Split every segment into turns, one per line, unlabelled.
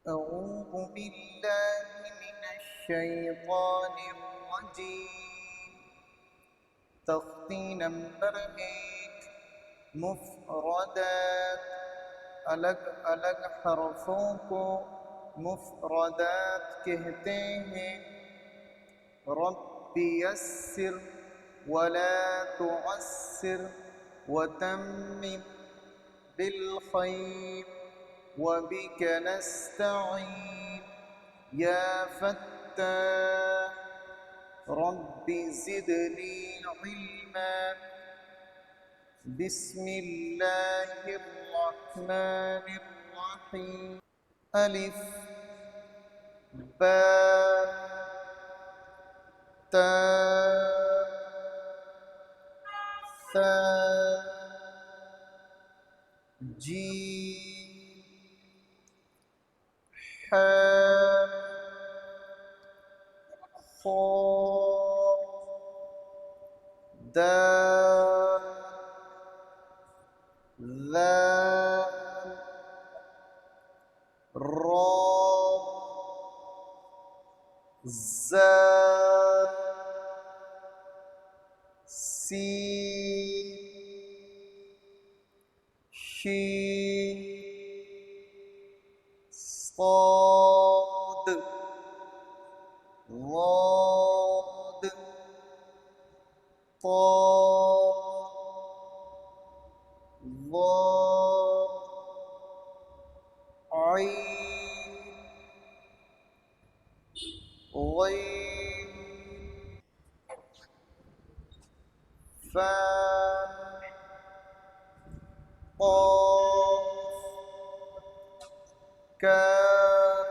أعوذ بالله من الشیطان الرجیم۔ تختی نمبر 1، مفردات، الگ الگ حرفوں کو مفردات کہتے ہیں۔ رب یسر ولا تعسر وتمم بالخیر وبك نستعين يا فتاح رب زدني علما۔ بسم الله الرحمن الرحيم۔ الف با تا ثا جيم حاء خاء دال ذال را زال سين شين صاد ضاد طاء ظاء عين غين فاء قاف كاف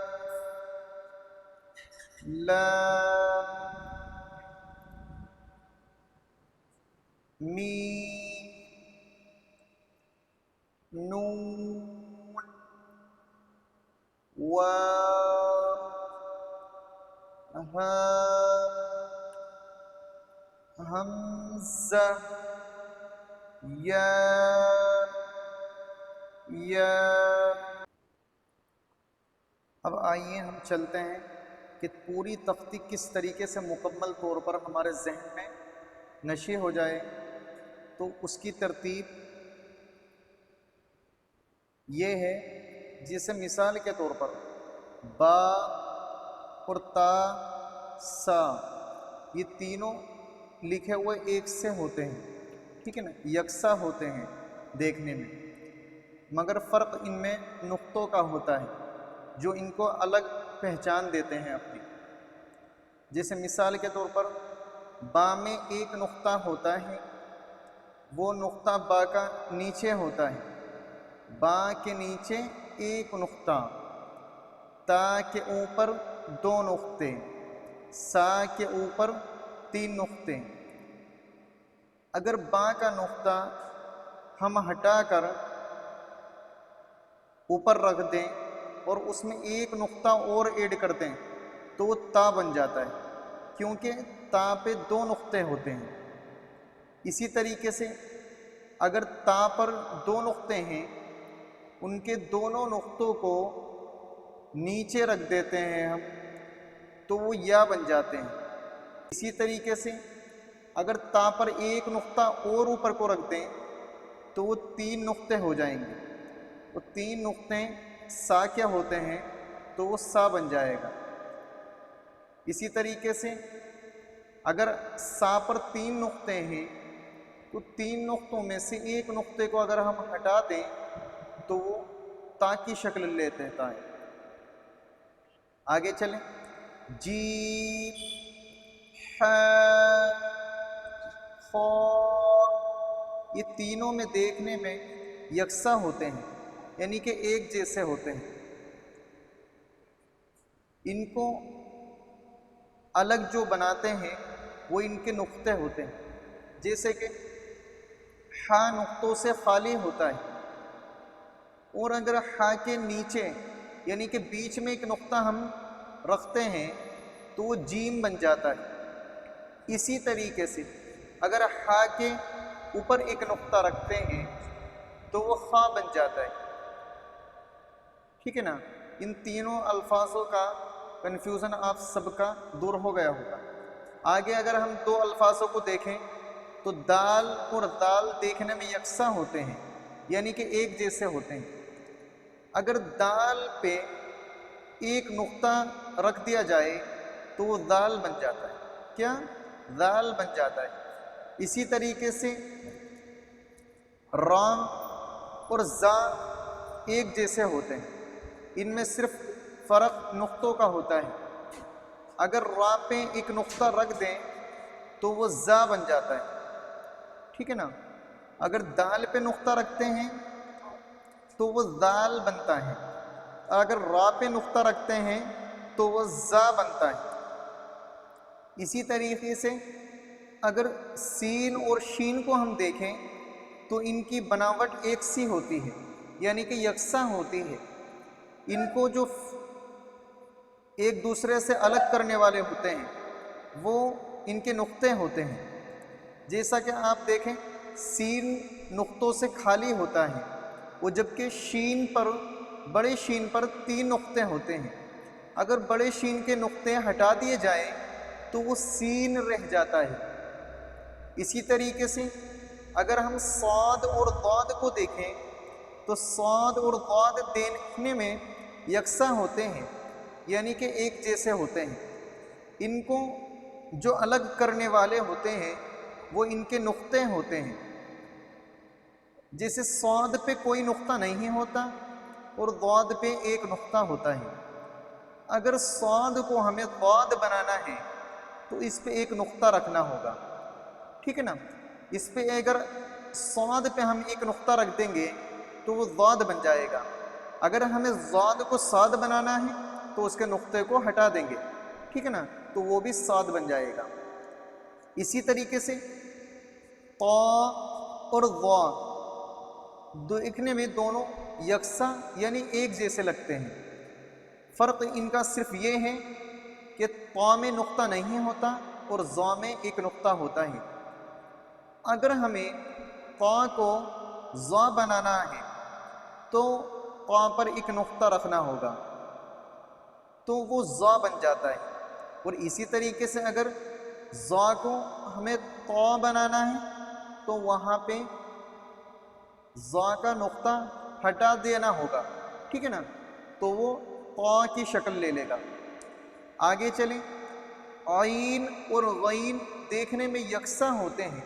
لام میم نون واو ہاء حمزہ یا اب آئیے ہم چلتے ہیں کہ پوری تختی کس طریقے سے مکمل طور پر ہمارے ذہن میں نشے ہو جائے۔ تو اس کی ترتیب یہ ہے، جیسے مثال کے طور پر با اور تا سا، یہ تینوں لکھے ہوئے ایک سے ہوتے ہیں، ٹھیک ہے نا، یکساں ہوتے ہیں دیکھنے میں، مگر فرق ان میں نقطوں کا ہوتا ہے جو ان کو الگ پہچان دیتے ہیں اپنی۔ جیسے مثال کے طور پر با میں ایک نقطہ ہوتا ہے، وہ نقطہ با کا نیچے ہوتا ہے، با کے نیچے ایک نقطہ، تا کے اوپر 2 نقطے، سا کے اوپر 3 نقطے۔ اگر با کا نقطہ ہم ہٹا کر اوپر رکھ دیں اور اس میں ایک نقطہ اور ایڈ کر دیں تو وہ تا بن جاتا ہے، کیونکہ تا پہ 2 نقطے ہوتے ہیں۔ اسی طریقے سے اگر تا پر 2 نقطے ہیں، ان کے دونوں نقطوں کو نیچے رکھ دیتے ہیں ہم تو وہ یا بن جاتے ہیں۔ اسی طریقے سے اگر تا پر ایک نقطہ اور اوپر کو رکھ دیں تو وہ 3 نقطے ہو جائیں گے، وہ 3 نقطے سا کیا ہوتے ہیں تو وہ سا بن جائے گا۔ اسی طریقے سے اگر سا پر 3 نقطے ہیں تو 3 نقطوں میں سے ایک نقطے کو اگر ہم ہٹا دیں تو وہ تا کی شکل لیتے ہیں۔ آگے چلیں، جیم حاء خاء، یہ تینوں میں دیکھنے میں یکساں ہوتے ہیں، یعنی کہ ایک جیسے ہوتے ہیں۔ ان کو الگ جو بناتے ہیں وہ ان کے نقطے ہوتے ہیں، جیسے کہ ہا نقطوں سے خالی ہوتا ہے، اور اگر ہا کے نیچے یعنی کہ بیچ میں ایک نقطہ ہم رکھتے ہیں تو وہ جیم بن جاتا ہے۔ اسی طریقے سے اگر ہا کے اوپر ایک نقطہ رکھتے ہیں تو وہ خا بن جاتا ہے، ٹھیک ہے نا۔ ان تینوں الفاظوں کا کنفیوژن آپ سب کا دور ہو گیا ہوگا۔ آگے اگر ہم دو الفاظوں کو دیکھیں تو دال اور دال دیکھنے میں یکساں ہوتے ہیں، یعنی کہ ایک جیسے ہوتے ہیں۔ اگر دال پہ ایک نقطہ رکھ دیا جائے تو وہ دال بن جاتا ہے، کیا؟ دال بن جاتا ہے۔ اسی طریقے سے را اور زا ایک جیسے ہوتے ہیں، ان میں صرف فرق نقطوں کا ہوتا ہے۔ اگر را پہ ایک نقطہ رکھ دیں تو وہ زا بن جاتا ہے، ٹھیک ہے نا؟ اگر دال پہ نقطہ رکھتے ہیں تو وہ دال بنتا ہے، اگر را پہ نقطہ رکھتے ہیں تو وہ زا بنتا ہے۔ اسی طریقے سے اگر سین اور شین کو ہم دیکھیں تو ان کی بناوٹ ایک سی ہوتی ہے، یعنی کہ یکساں ہوتی ہے۔ ان کو جو ایک دوسرے سے الگ کرنے والے ہوتے ہیں وہ ان کے نقطے ہوتے ہیں۔ جیسا کہ آپ دیکھیں سین نقطوں سے خالی ہوتا ہے، وہ جبکہ شین پر، بڑے شین پر 3 نقطے ہوتے ہیں۔ اگر بڑے شین کے نقطے ہٹا دیے جائیں تو وہ سین رہ جاتا ہے۔ اسی طریقے سے اگر ہم صاد اور ضاد کو دیکھیں تو صاد اور ضاد دیکھنے میں یکساں ہوتے ہیں، یعنی کہ ایک جیسے ہوتے ہیں۔ ان کو جو الگ کرنے والے ہوتے ہیں وہ ان کے نقطے ہوتے ہیں۔ جیسے صاد پہ کوئی نقطہ نہیں ہوتا اور ضاد پہ ایک نقطہ ہوتا ہے۔ اگر صاد کو ہمیں ضاد بنانا ہے تو اس پہ ایک نقطہ رکھنا ہوگا، ٹھیک ہے نا؟ اس پہ اگر صاد پہ ہم ایک نقطہ رکھ دیں گے تو وہ ضاد بن جائے گا۔ اگر ہمیں ضاد کو صاد بنانا ہے تو اس کے نقطے کو ہٹا دیں گے، ٹھیک ہے نا؟ تو وہ بھی صاد بن جائے گا۔ اسی طریقے سے طا اور ضا دیکھنے میں دونوں یکساں یعنی ایک جیسے لگتے ہیں۔ فرق ان کا صرف یہ ہے کہ طا میں نقطہ نہیں ہوتا اور ضا میں ایک نقطہ ہوتا ہے۔ اگر ہمیں طا کو ضا بنانا ہے تو طا پر ایک نقطہ رکھنا ہوگا تو وہ ضا بن جاتا ہے، اور اسی طریقے سے اگر ضا کو ہمیں طا بنانا ہے تو وہاں پہ ضا کا نقطہ ہٹا دینا ہوگا، ٹھیک ہے نا؟ تو وہ طا کی شکل لے لے گا۔ آگے چلیں، عین اور غین دیکھنے میں یکساں ہوتے ہیں،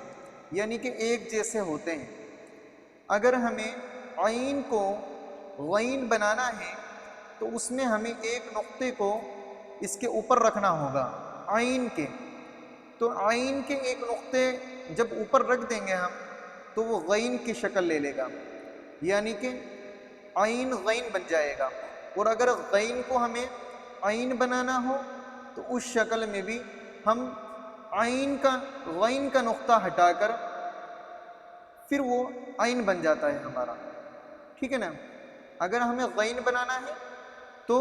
یعنی کہ ایک جیسے ہوتے ہیں۔ اگر ہمیں عین کو غین بنانا ہے تو اس میں ہمیں ایک نقطے کو اس کے اوپر رکھنا ہوگا، عین کے۔ تو عین کے ایک نقطے جب اوپر رکھ دیں گے ہم تو وہ غین کی شکل لے لے گا، یعنی کہ عین غین بن جائے گا۔ اور اگر غین کو ہمیں عین بنانا ہو تو اس شکل میں بھی ہم غین کا نقطہ ہٹا کر پھر وہ عین بن جاتا ہے ہمارا، ٹھیک ہے نا؟ اگر ہمیں غین بنانا ہے تو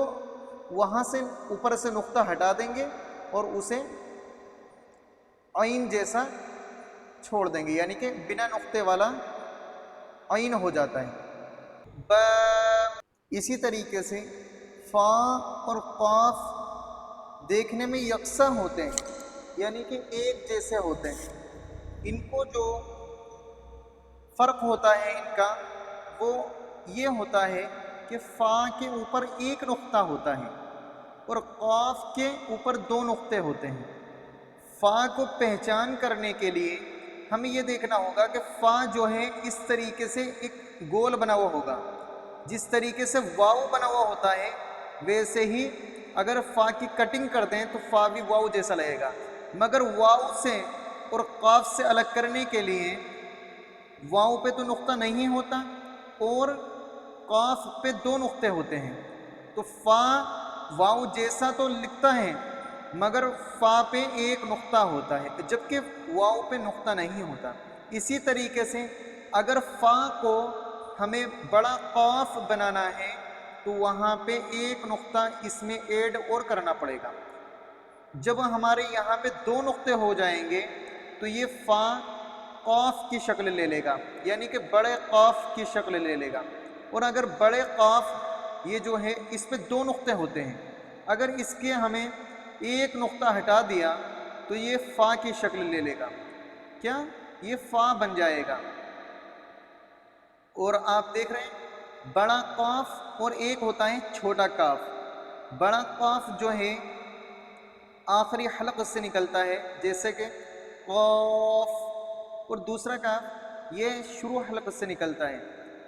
وہاں سے اوپر سے نقطہ ہٹا دیں گے اور اسے عین جیسا چھوڑ دیں گے، یعنی کہ بنا نقطے والا عین ہو جاتا ہے۔ با اسی طریقے سے فا اور قاف دیکھنے میں یکساں ہوتے ہیں، یعنی کہ ایک جیسے ہوتے ہیں۔ ان کو جو فرق ہوتا ہے ان کا وہ یہ ہوتا ہے کہ فا کے اوپر ایک نقطہ ہوتا ہے اور قاف کے اوپر 2 نقطے ہوتے ہیں۔ فا کو پہچان کرنے کے لیے ہمیں یہ دیکھنا ہوگا کہ فا جو ہے اس طریقے سے ایک گول بنا ہوا ہوگا، جس طریقے سے واو بنا ہوا ہوتا ہے ویسے ہی اگر فا کی کٹنگ کر دیں تو فا بھی واو جیسا لگے گا، مگر واو سے اور قاف سے الگ کرنے کے لیے واو پہ تو نقطہ نہیں ہوتا اور قاف پہ 2 نقطے ہوتے ہیں، تو فا واو جیسا تو لکھتا ہے مگر فا پہ ایک نقطہ ہوتا ہے، جبکہ واو پہ نقطہ نہیں ہوتا۔ اسی طریقے سے اگر فا کو ہمیں بڑا قاف بنانا ہے تو وہاں پہ ایک نقطہ اس میں ایڈ اور کرنا پڑے گا۔ جب ہمارے یہاں پہ 2 نقطے ہو جائیں گے تو یہ فا قاف کی شکل لے لے گا، یعنی کہ بڑے قاف کی شکل لے لے گا۔ اور اگر بڑے قاف یہ جو ہے اس پہ دو نقطے ہوتے ہیں، اگر اس کے ہمیں ایک نقطہ ہٹا دیا تو یہ فا کی شکل لے لے گا، کیا یہ فا بن جائے گا۔ اور آپ دیکھ رہے ہیں بڑا قاف اور ایک ہوتا ہے چھوٹا کاف، بڑا قاف جو ہے آخری حلق سے نکلتا ہے جیسے کہ قاف، اور دوسرا کاف یہ شروع حلق سے نکلتا ہے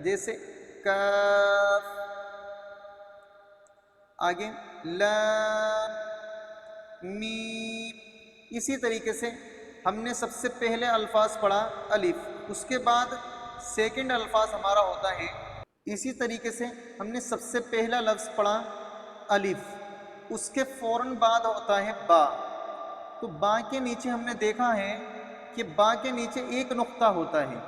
جیسے کاف۔ آگے لام میم، اسی طریقے سے ہم نے سب سے پہلے الفاظ پڑھا الف، اس کے بعد سیکنڈ الفاظ ہمارا ہوتا ہے، اسی طریقے سے ہم نے سب سے پہلا لفظ پڑھا الف، اس کے فوراً بعد ہوتا ہے با، تو با کے نیچے ہم نے دیکھا ہے کہ با کے نیچے ایک نقطہ ہوتا ہے،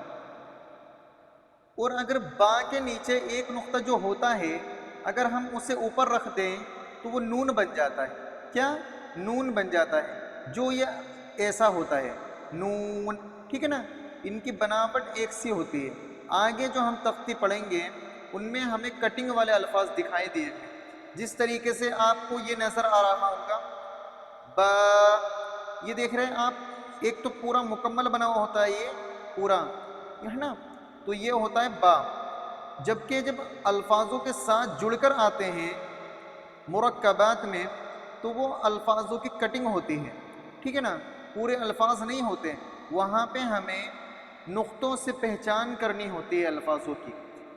اور اگر با کے نیچے ایک نقطہ جو ہوتا ہے اگر ہم اسے اوپر رکھ دیں تو وہ نون بن جاتا ہے، کیا نون بن جاتا ہے، جو یہ ایسا ہوتا ہے نون، ٹھیک ہے نا، ان کی بناوٹ ایک سی ہوتی ہے۔ آگے جو ہم تختی پڑھیں گے ان میں ہمیں کٹنگ والے الفاظ دکھائی دیے ہیں، جس طریقے سے آپ کو یہ نظر آ رہا ہوگا با، یہ دیکھ رہے ہیں آپ، ایک تو پورا مکمل بنا ہوا ہوتا ہے یہ پورا ہے نا، تو یہ ہوتا ہے با، جبکہ جب الفاظوں کے ساتھ جڑ کر آتے ہیں مرکبات میں تو وہ الفاظوں کی کٹنگ ہوتی ہے، ٹھیک ہے نا، پورے الفاظ نہیں ہوتے، وہاں پہ ہمیں نقطوں سے پہچان کرنی ہوتی ہے الفاظوں کی،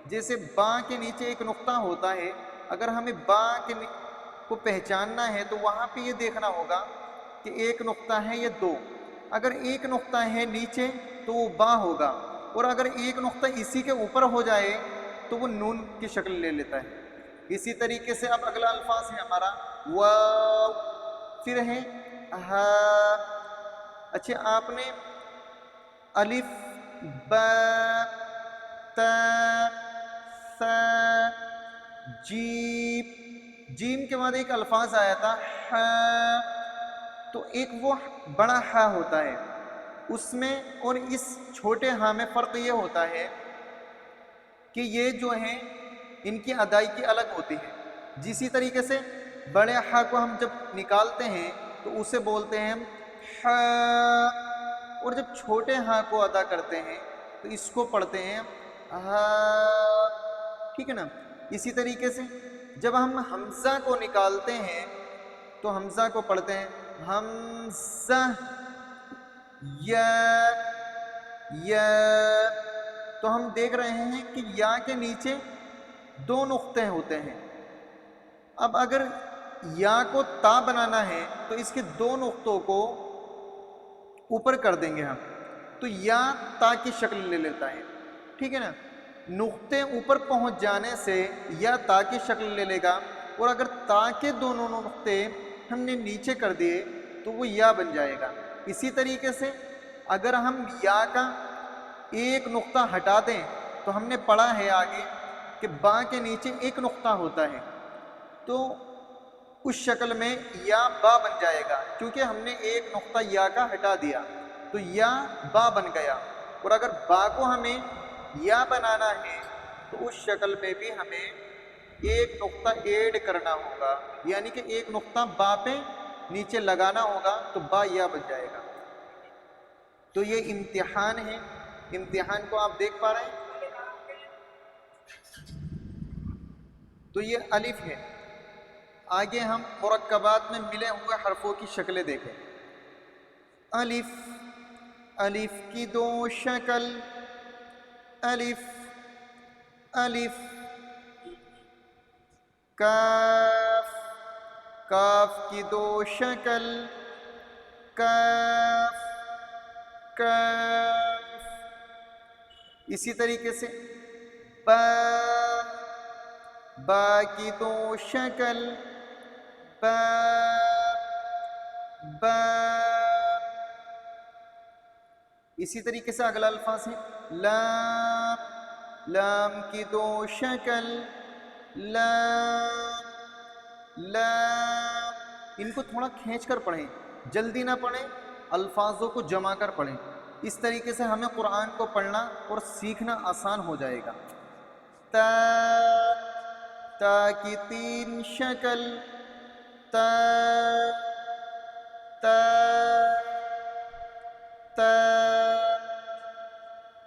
جیسے با کے نیچے ایک نقطہ ہوتا ہے، اگر ہمیں با کو پہچاننا ہے تو وہاں پہ یہ دیکھنا ہوگا کہ ایک نقطہ ہے یا دو، اگر ایک نقطہ ہے نیچے تو وہ با ہوگا، اور اگر ایک نقطہ اسی کے اوپر ہو جائے تو وہ نون کی شکل لے لیتا ہے۔ اسی طریقے سے اب اگلا الفاظ ہے ہمارا واو، پھر ہے ہا، اچھا آپ نے الف با تا ثا جیم، جیم کے بعد ایک الفاظ آیا تھا ہا، تو ایک وہ بڑا ہا ہوتا ہے، اس میں اور اس چھوٹے ہاں میں فرق یہ ہوتا ہے کہ یہ جو ہیں ان کی ادائیگی الگ ہوتی ہے، جسی طریقے سے بڑے ہا کو ہم جب نکالتے ہیں تو اسے بولتے ہیں ہم ہا، اور جب چھوٹے ہاں کو ادا کرتے ہیں تو اس کو پڑھتے ہیں ہا، ٹھیک ہے نا۔ اسی طریقے سے جب ہم حمزہ کو نکالتے ہیں تو حمزہ کو پڑھتے ہیں حمزہ، یا یا، تو ہم دیکھ رہے ہیں کہ یا کے نیچے دو نقطے ہوتے ہیں، اب اگر یا کو تا بنانا ہے تو اس کے دو نقطوں کو اوپر کر دیں گے ہم، تو یا تا کی شکل لے لیتا ہے، ٹھیک ہے نا، نقطے اوپر پہنچ جانے سے یا تا کی شکل لے لے گا، اور اگر تا کے دونوں نقطے ہم نے نیچے کر دیے تو وہ یا بن جائے گا۔ اسی طریقے سے اگر ہم یا کا ایک نقطہ ہٹا دیں تو ہم نے پڑھا ہے آگے کہ با کے نیچے ایک نقطہ ہوتا ہے، تو اس شکل میں یا با بن جائے گا، کیونکہ ہم نے ایک نقطہ یا کا ہٹا دیا تو یا با بن گیا، اور اگر با کو ہمیں یا بنانا ہے تو اس شکل میں بھی ہمیں ایک نقطہ ایڈ کرنا ہوگا، یعنی کہ ایک نقطہ با پہ نیچے لگانا ہوگا تو با یا بن جائے گا۔ تو یہ امتحان ہے، امتحان کو آپ دیکھ پا رہے ہیں، تو یہ الف ہے۔ آگے ہم مرکبات میں ملے ہوئے حرفوں کی شکلیں دیکھیں۔ الف، الف کی دو شکل، الف الف، کاف، کاف کی دو شکل، کاف کاف، اسی طریقے سے با، با کی دو شکل، با با، اسی طریقے سے اگلا الفاظ ہے لام، لام کی دو شکل، لام لام، ان کو تھوڑا کھینچ کر پڑھیں، جلدی نہ پڑھیں، الفاظوں کو جمع کر پڑھیں، اس طریقے سے ہمیں قرآن کو پڑھنا اور سیکھنا آسان ہو جائے گا۔ تا، تا کی 3 شکل تا تا تا،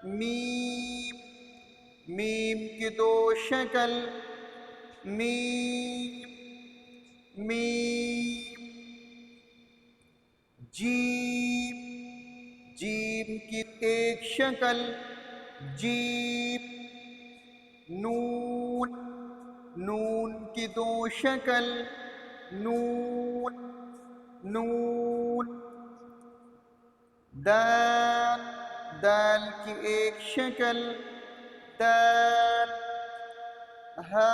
میم میم کی 2 شکل میم میم، جیم جیم کی 1 شکل جیم، نون نون کی 2 شکل نون نون، دال دال کی 1 شکل دال، ہا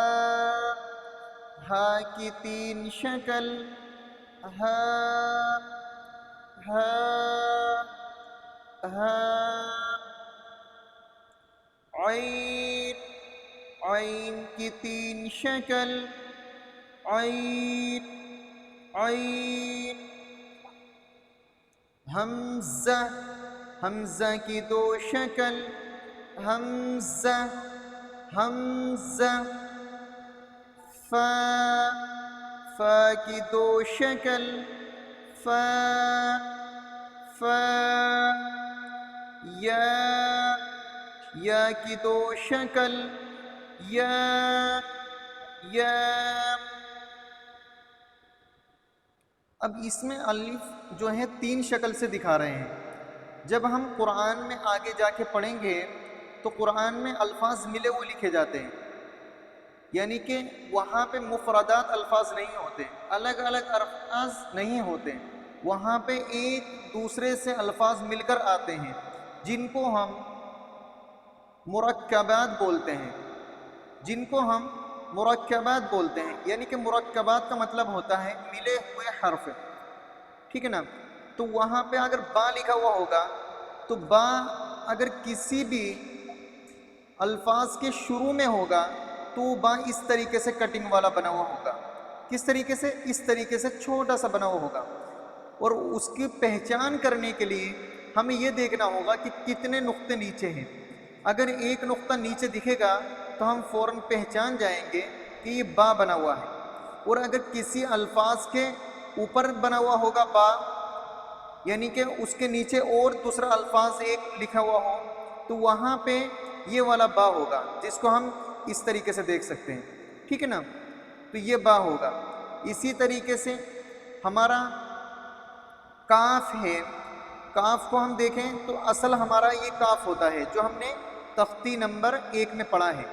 ہا کی 3 شکل ہا ہا ہا، عین عین کی 3 شکل عین عین، حمزہ حمزہ کی 2 شکل حمزہ حمزہ، فا فا کی 2 شکل فا فا، یا یا کی 2 شکل یا یا۔ اب اس میں الف جو ہے 3 شکل سے دکھا رہے ہیں۔ جب ہم قرآن میں آگے جا کے پڑھیں گے تو قرآن میں الفاظ ملے ہوئے لکھے جاتے ہیں، یعنی کہ وہاں پہ مفردات الفاظ نہیں ہوتے، الگ الگ الفاظ نہیں ہوتے، وہاں پہ ایک دوسرے سے الفاظ مل کر آتے ہیں جن کو ہم مرکبات بولتے ہیں، جن کو ہم مرکبات بولتے ہیں، یعنی کہ مرکبات کا مطلب ہوتا ہے ملے ہوئے حرف، ٹھیک ہے نا؟ تو وہاں پہ اگر با لکھا ہوا ہوگا تو با اگر کسی بھی الفاظ کے شروع میں ہوگا تو با اس طریقے سے کٹنگ والا بنا ہوا ہوگا۔ کس طریقے سے؟ اس طریقے سے چھوٹا سا بنا ہوا ہوگا، اور اس کی پہچان کرنے کے لیے ہمیں یہ دیکھنا ہوگا کہ کتنے نقطے نیچے ہیں۔ اگر ایک نقطہ نیچے دکھے گا تو ہم فوراً پہچان جائیں گے کہ یہ با بنا ہوا ہے، اور اگر کسی الفاظ کے اوپر بنا ہوا ہوگا با، یعنی کہ اس کے نیچے اور دوسرا الفاظ ایک لکھا ہوا ہو، تو وہاں پہ یہ والا با ہوگا جس کو ہم اس طریقے سے دیکھ سکتے ہیں، ٹھیک ہے نا؟ تو یہ با ہوگا۔ اسی طریقے سے ہمارا کاف ہے، کاف کو ہم دیکھیں تو اصل ہمارا یہ کاف ہوتا ہے جو ہم نے تختی نمبر 1 میں پڑھا ہے،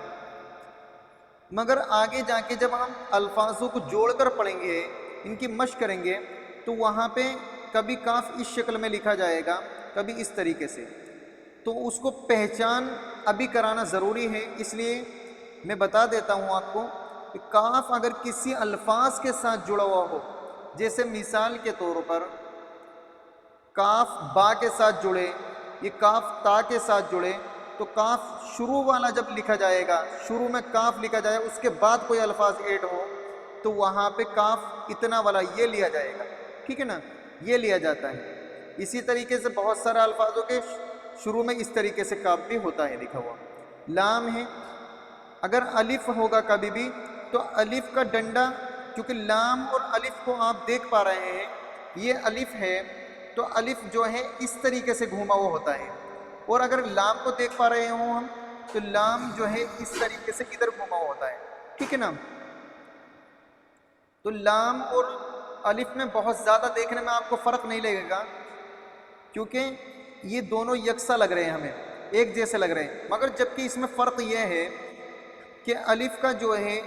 مگر آگے جا کے جب ہم الفاظوں کو جوڑ کر پڑھیں گے، ان کی مشق کریں گے، تو وہاں پہ کبھی کاف اس شکل میں لکھا جائے گا، کبھی اس طریقے سے، تو اس کو پہچان ابھی کرانا ضروری ہے۔ اس لیے میں بتا دیتا ہوں آپ کو کہ کاف اگر کسی الفاظ کے ساتھ جڑا ہوا ہو، جیسے مثال کے طور پر کاف با کے ساتھ جڑے، یہ کاف تا کے ساتھ جڑے، تو کاف شروع والا جب لکھا جائے گا، شروع میں کاف لکھا جائے، اس کے بعد کوئی الفاظ ایڈ ہو تو وہاں پہ کاف اتنا والا یہ لیا جائے گا، ٹھیک ہے نا؟ یہ لیا جاتا ہے۔ اسی طریقے سے بہت سارے الفاظوں کے شروع میں اس طریقے سے کاف بھی ہوتا ہے لکھا ہوا۔ لام ہے، اگر الف ہوگا کبھی بھی تو الف کا ڈنڈا، کیونکہ لام اور الف کو آپ دیکھ پا رہے ہیں، یہ الف ہے تو الف جو ہے اس طریقے سے گھوما ہوا ہوتا ہے، اور اگر لام کو دیکھ پا رہے ہوں ہم تو لام جو ہے اس طریقے سے ادھر گھوما ہوا ہوتا ہے، ٹھیک ہے نا؟ تو لام اور الف میں بہت زیادہ دیکھنے میں آپ کو فرق نہیں لگے گا، کیونکہ یہ دونوں یکساں لگ رہے ہیں، ہمیں ایک جیسے لگ رہے ہیں، مگر جبکہ اس میں فرق یہ ہے کہ الف کا جو ہے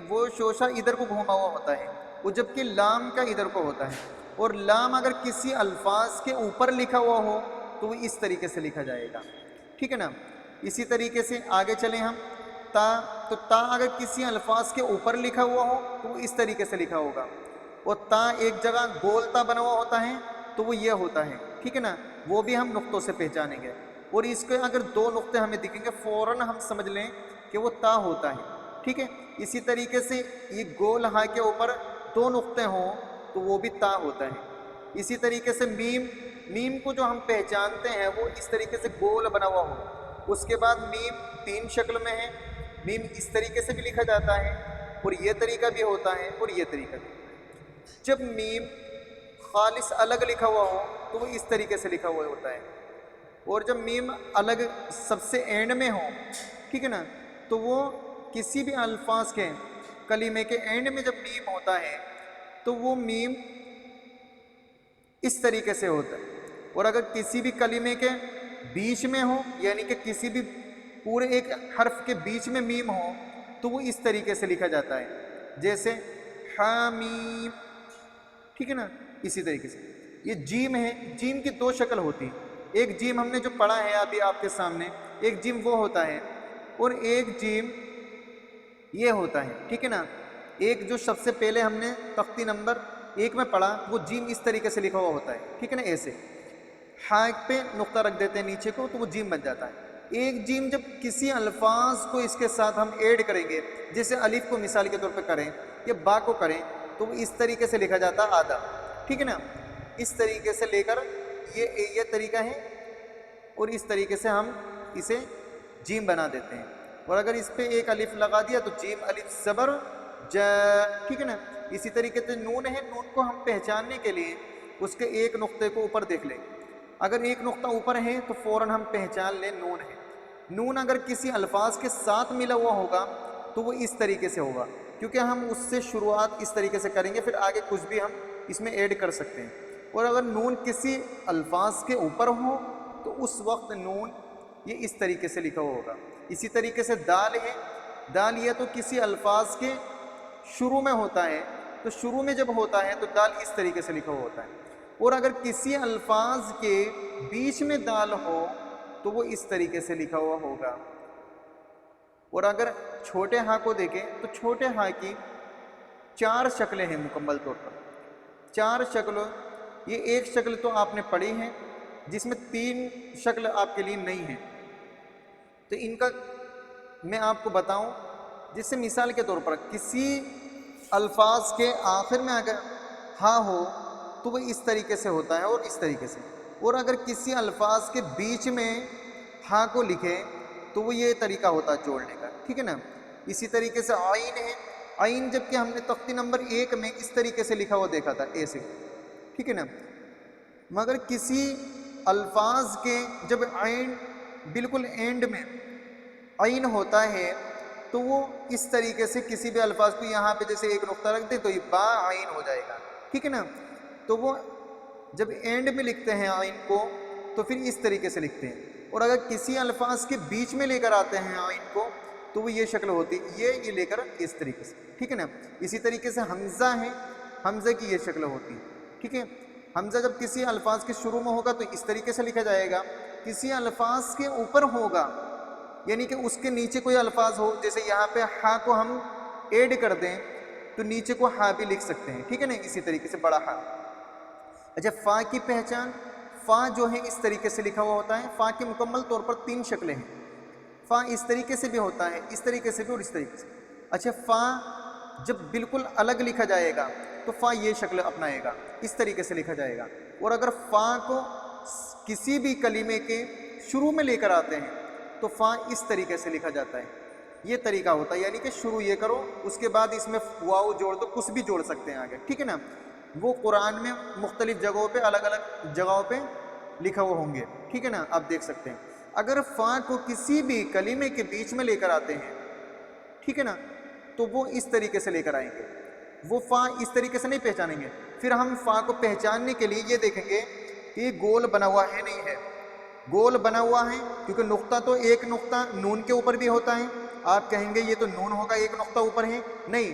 وہ شوشہ ادھر کو گھوما ہوا ہوتا ہے، وہ جبکہ لام کا ادھر کو ہوتا ہے، اور لام اگر کسی الفاظ کے اوپر لکھا ہوا ہو تو وہ اس طریقے سے لکھا جائے گا، ٹھیک ہے نا؟ اسی طریقے سے آگے چلیں ہم، تا، تو تا اگر کسی الفاظ کے اوپر لکھا ہوا ہو تو وہ اس طریقے سے لکھا ہوگا، اور تا ایک جگہ گول تا بنا ہوا ہوتا ہے تو وہ یہ ہوتا ہے، ٹھیک ہے نا؟ وہ بھی ہم نقطوں سے پہچانیں گے، اور اس کے اگر 2 نقطے ہمیں دکھیں گے فوراً ہم سمجھ لیں کہ وہ تا ہوتا ہے، ٹھیک ہے؟ اسی طریقے سے یہ گول ہا کے اوپر 2 نقطے ہوں تو وہ بھی تا ہوتا ہے۔ اسی طریقے سے میم، میم کو جو ہم پہچانتے ہیں وہ اس طریقے سے گول بنا ہوا ہو، اس کے بعد میم 3 شکل میں ہے، میم اس طریقے سے بھی لکھا جاتا ہے، اور یہ طریقہ بھی ہوتا ہے اور یہ طریقہ بھی ہوتا ہے۔ جب میم خالص الگ لکھا ہوا ہو تو وہ اس طریقے سے لکھا ہوا ہوتا ہے، اور جب میم الگ سب سے اینڈ میں ہو، ٹھیک ہے نا، تو وہ کسی بھی الفاظ کے کلمے کے اینڈ میں جب میم ہوتا ہے تو وہ میم اس طریقے سے ہوتا ہے، اور اگر کسی بھی کلمے کے بیچ میں ہو، یعنی کہ کسی بھی پورے ایک حرف کے بیچ میں میم ہو تو وہ اس طریقے سے لکھا جاتا ہے، جیسے حامیم، ٹھیک ہے نا، اسی طریقے سے۔ یہ جیم ہے، جیم کی دو شکل ہوتی ہے، ایک جیم ہم نے جو پڑھا ہے ابھی آپ کے سامنے، ایک جیم وہ ہوتا ہے، اور ایک جیم یہ ہوتا ہے، ٹھیک ہے نا۔ ایک جو سب سے پہلے ہم نے تختی نمبر 1 میں پڑھا وہ جیم اس طریقے سے لکھا ہوا ہوتا ہے، ٹھیک ہے نا، ایسے ہا پہ نقطہ رکھ دیتے ہیں نیچے کو تو وہ جیم بن جاتا ہے۔ ایک جیم جب کسی الفاظ کو اس کے ساتھ ہم ایڈ کریں گے، جیسے الف کو مثال کے طور پہ کریں یا با کو کریں، تو وہ اس طریقے سے لکھا جاتا ہے آدھا، ٹھیک ہے نا، اس طریقے سے لے کر یہ طریقہ ہے، اور اس طریقے سے ہم اسے جیم بنا دیتے ہیں، اور اگر اس پہ ایک الف لگا دیا تو جیم الف زبر ج، ٹھیک ہے نا۔ اسی طریقے سے نون ہے، نون کو ہم پہچاننے کے لیے اس کے ایک نقطے کو اوپر دیکھ لیں، اگر ایک نقطہ اوپر ہے تو فوراً ہم پہچان لیں نون ہے۔ نون اگر کسی الفاظ کے ساتھ ملا ہوا ہوگا تو وہ اس طریقے سے ہوگا، کیونکہ ہم اس سے شروعات اس طریقے سے کریں گے، پھر آگے کچھ بھی ہم اس میں ایڈ کر سکتے ہیں۔ اور اگر نون کسی الفاظ کے اوپر ہو تو اس وقت نون یہ اس طریقے سے لکھا ہوا ہوگا۔ اسی طریقے سے دال ہے، دال یہ تو کسی الفاظ کے شروع میں ہوتا ہے، تو شروع میں جب ہوتا ہے تو دال اس طریقے سے لکھا ہوا ہوتا ہے، اور اگر کسی الفاظ کے بیچ میں دال ہو تو وہ اس طریقے سے لکھا ہوا ہوگا۔ اور اگر چھوٹے ہاں کو دیکھیں تو چھوٹے ہاں کی 4 شکلیں ہیں مکمل طور پر، 4 شکل۔ یہ ایک شکل تو آپ نے پڑھی ہے جس میں 3 شکل آپ کے لیے نہیں ہیں، تو ان کا میں آپ کو بتاؤں، جس سے مثال کے طور پر کسی الفاظ کے آخر میں اگر ہاں ہو تو وہ اس طریقے سے ہوتا ہے اور اس طریقے سے، اور اگر کسی الفاظ کے بیچ میں ہاں کو لکھیں تو وہ یہ طریقہ ہوتا ہے جوڑنے کا، ٹھیک ہے نا۔ اسی طریقے سے عین ہے، عین جب کہ ہم نے تختی نمبر 1 میں اس طریقے سے لکھا ہوا دیکھا تھا ایسے، ٹھیک ہے نا، مگر کسی الفاظ کے جب عین بالکل اینڈ میں عین ہوتا ہے تو وہ اس طریقے سے کسی بھی الفاظ کو یہاں پہ جیسے ایک نقطہ رکھ دیں تو یہ با عین ہو جائے گا، ٹھیک ہے نا۔ تو وہ جب اینڈ میں لکھتے ہیں عین کو تو پھر اس طریقے سے لکھتے ہیں، اور اگر کسی الفاظ کے بیچ میں لے کر آتے ہیں عین کو تو وہ یہ شکل ہوتی ہے، یہ لے کر اس طریقے سے، ٹھیک ہے نا۔ اسی طریقے سے حمزہ ہے، حمزہ کی یہ شکل ہوتی ہے، ٹھیک ہے۔ حمزہ جب کسی الفاظ کے شروع میں ہوگا تو اس طریقے سے لکھا جائے گا، کسی الفاظ کے اوپر ہوگا یعنی کہ اس کے نیچے کوئی الفاظ ہو، جیسے یہاں پہ ہا کو ہم ایڈ کر دیں تو نیچے کو ہا بھی لکھ سکتے ہیں، ٹھیک ہے نا، اسی طریقے سے بڑا ہا۔ اچھا، فا کی پہچان، فا جو ہے اس طریقے سے لکھا ہوا ہوتا ہے۔ فا کی مکمل طور پر 3 شکلیں ہیں، فا اس طریقے سے بھی ہوتا ہے، اس طریقے سے بھی اور اس طریقے سے۔ اچھا، فا جب بالکل الگ لکھا جائے گا تو فا یہ شکل اپنائے گا، اس طریقے سے لکھا جائے گا، اور اگر فا کو کسی بھی کلمے کے شروع میں لے کر آتے ہیں تو فا اس طریقے سے لکھا جاتا ہے، یہ طریقہ ہوتا ہے، یعنی کہ شروع یہ کرو اس کے بعد اس میں واو جوڑ دو، کچھ بھی جوڑ سکتے ہیں آگے، ٹھیک ہے نا۔ وہ قرآن میں مختلف جگہوں پہ الگ الگ جگہوں پہ لکھا ہوا ہوں گے، ٹھیک ہے نا، آپ دیکھ سکتے ہیں۔ اگر فا کو کسی بھی کلمے کے بیچ میں لے کر آتے ہیں، ٹھیک ہے نا، تو وہ اس طریقے سے لے کر آئیں گے، وہ فا اس طریقے سے نہیں پہچانیں گے۔ پھر ہم فا کو پہچاننے کے لیے یہ دیکھیں گے کہ یہ گول بنا ہوا ہے نہیں ہے، گول بنا ہوا ہے کیونکہ نقطہ تو ایک نقطہ نون کے اوپر بھی ہوتا ہے، آپ کہیں گے یہ تو نون ہوگا ایک نقطہ اوپر ہے، نہیں،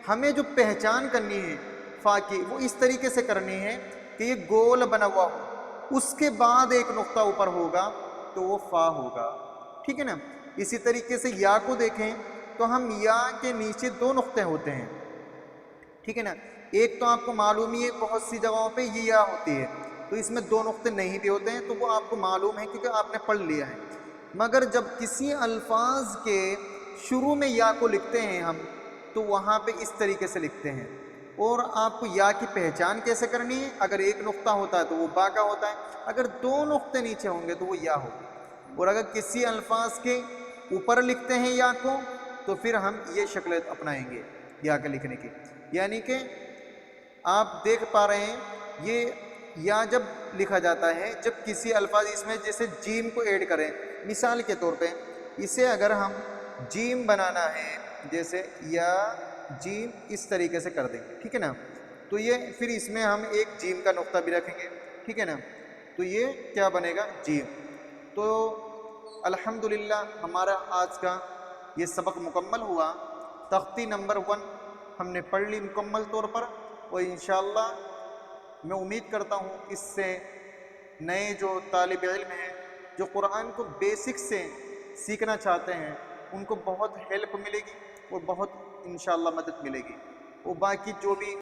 ہمیں جو پہچان کرنی ہے فا کی وہ اس طریقے سے کرنی ہے کہ یہ گول بنا ہوا ہو، اس کے بعد ایک نقطہ اوپر ہوگا تو وہ فا ہوگا، ٹھیک ہے نا۔ اسی طریقے سے یا کو دیکھیں تو ہم یا کے نیچے 2 نقطے ہوتے ہیں، ٹھیک ہے نا۔ ایک تو آپ کو معلوم ہی ہے بہت سی جگہوں پہ یہ یا ہوتی ہے تو اس میں 2 نقطے نہیں بھی ہوتے ہیں، تو وہ آپ کو معلوم ہے کیونکہ آپ نے پڑھ لیا ہے۔ مگر جب کسی الفاظ کے شروع میں یا کو لکھتے ہیں ہم تو وہاں پہ اس طریقے سے لکھتے ہیں، اور آپ کو یا کی پہچان کیسے کرنی ہے، اگر ایک نقطہ ہوتا ہے تو وہ با کا ہوتا ہے، اگر 2 نقطے نیچے ہوں گے تو وہ یا ہوگی، اور اگر کسی الفاظ کے اوپر لکھتے ہیں یا کو تو پھر ہم یہ شکل اپنائیں گے، یا کے لکھنے کی، یعنی کہ آپ دیکھ پا رہے ہیں یہ یا جب لکھا جاتا ہے جب کسی الفاظ اس میں جیسے جیم کو ایڈ کریں، مثال کے طور پہ اسے اگر ہم جیم بنانا ہے جیسے یا جیم اس طریقے سے کر دیں، ٹھیک ہے نا، تو یہ پھر اس میں ہم ایک جیم کا نقطہ بھی رکھیں گے، ٹھیک ہے نا، تو یہ کیا بنے گا جیم۔ تو الحمدللہ ہمارا آج کا یہ سبق مکمل ہوا، تختی نمبر 1 ہم نے پڑھ لی مکمل طور پر، اور انشاءاللہ میں امید کرتا ہوں اس سے نئے جو طالب علم ہیں جو قرآن کو بیسک سے سیکھنا چاہتے ہیں ان کو بہت ہیلپ ملے گی اور بہت انشاءاللہ مدد ملے گی، اور باقی جو بھی